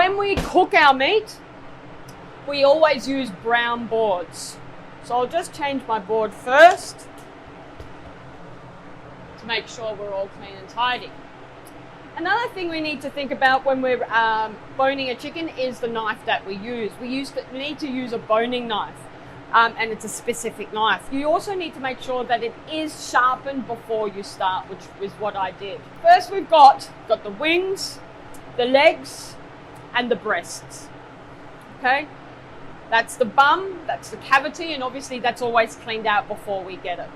when we cook our meat, we always use brown boards. So I'll just change my board first to make sure we're all clean and tidy. Another thing we need to think about when we're boning a chicken is the knife that we use. We need to use a boning knife, and it's a specific knife. You also need to make sure that it is sharpened before you start, which is what I did. First, we've got the wings, the legs, and the breasts. Okay, that's the bum, that's the cavity, and obviously that's always cleaned out before we get it.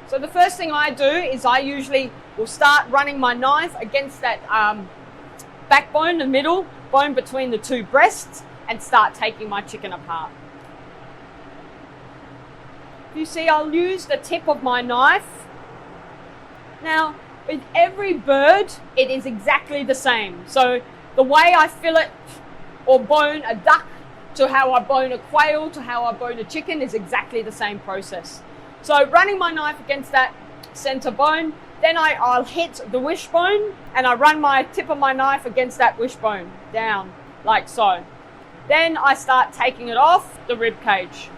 So the first thing I do is I usually will start running my knife against that backbone, the middle bone between the two breasts, and start taking my chicken apart. You see, I'll use the tip of my knife. Now, with every bird, it is exactly the same. So the way I fillet or bone a duck to how I bone a quail to how I bone a chicken is exactly the same process. So running my knife against that center bone, then I'll hit the wishbone and I run my tip of my knife against that wishbone down like so. Then I start taking it off the rib cage.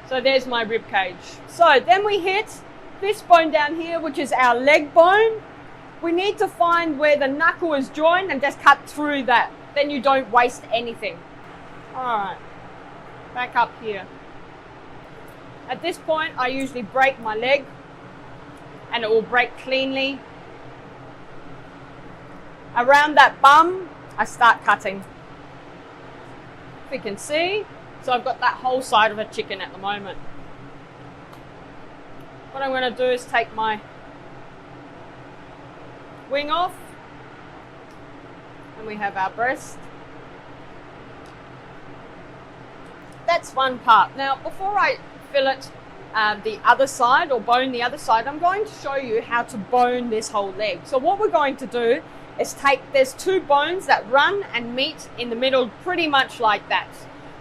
So there's my rib cage. So then we hit this bone down here, which is our leg bone. We need to find where the knuckle is joined and just cut through that. Then you don't waste anything. All right, back up here. At this point, I usually break my leg and it will break cleanly. Around that bum, I start cutting. If you can see, so I've got that whole side of a chicken at the moment. What I'm going to do is take my wing off and we have our breast. That's one part. Now, before I fillet the other side or bone the other side, I'm going to show you how to bone this whole leg. So what we're going to do is there's two bones that run and meet in the middle pretty much like that.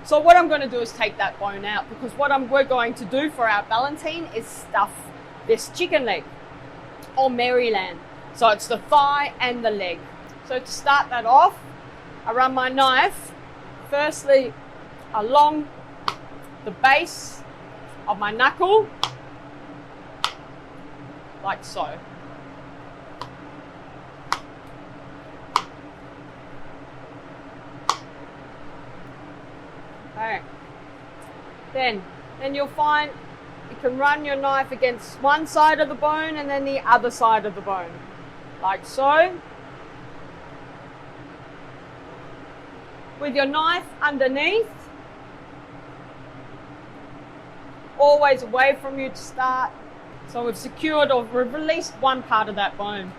So what I'm going to do is take that bone out, because what we're going to do for our Ballantine is stuff this chicken leg or Maryland. So it's the thigh and the leg. So to start that off, I run my knife firstly along the base of my knuckle, like so. Okay. Then you'll find you can run your knife against one side of the bone and then the other side of the bone, like so. With your knife underneath, always away from you to start. So we've secured or we've released one part of that bone.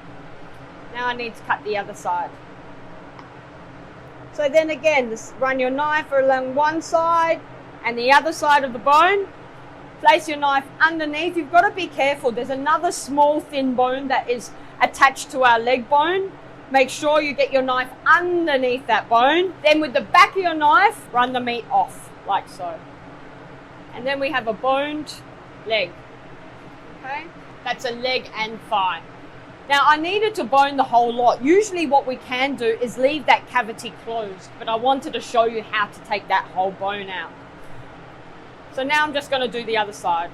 Now I need to cut the other side. So then again, just run your knife along one side and the other side of the bone. Place your knife underneath. You've got to be careful. There's another small thin bone that is attached to our leg bone. Make sure you get your knife underneath that bone. Then with the back of your knife, run the meat off, like so. And then we have a boned leg. Okay, that's a leg and thigh. Now I needed to bone the whole lot. Usually what we can do is leave that cavity closed, but I wanted to show you how to take that whole bone out. So now I'm just going to do the other side.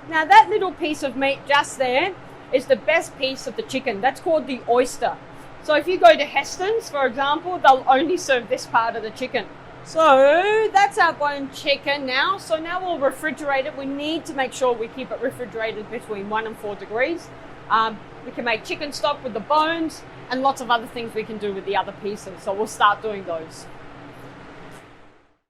Now that little piece of meat just there is the best piece of the chicken. That's called the oyster. So if you go to Heston's, for example, they'll only serve this part of the chicken. So that's our boned chicken now. So now we'll refrigerate it. We need to make sure we keep it refrigerated between 1 and 4 degrees. We can make chicken stock with the bones and lots of other things we can do with the other pieces. So we'll start doing those.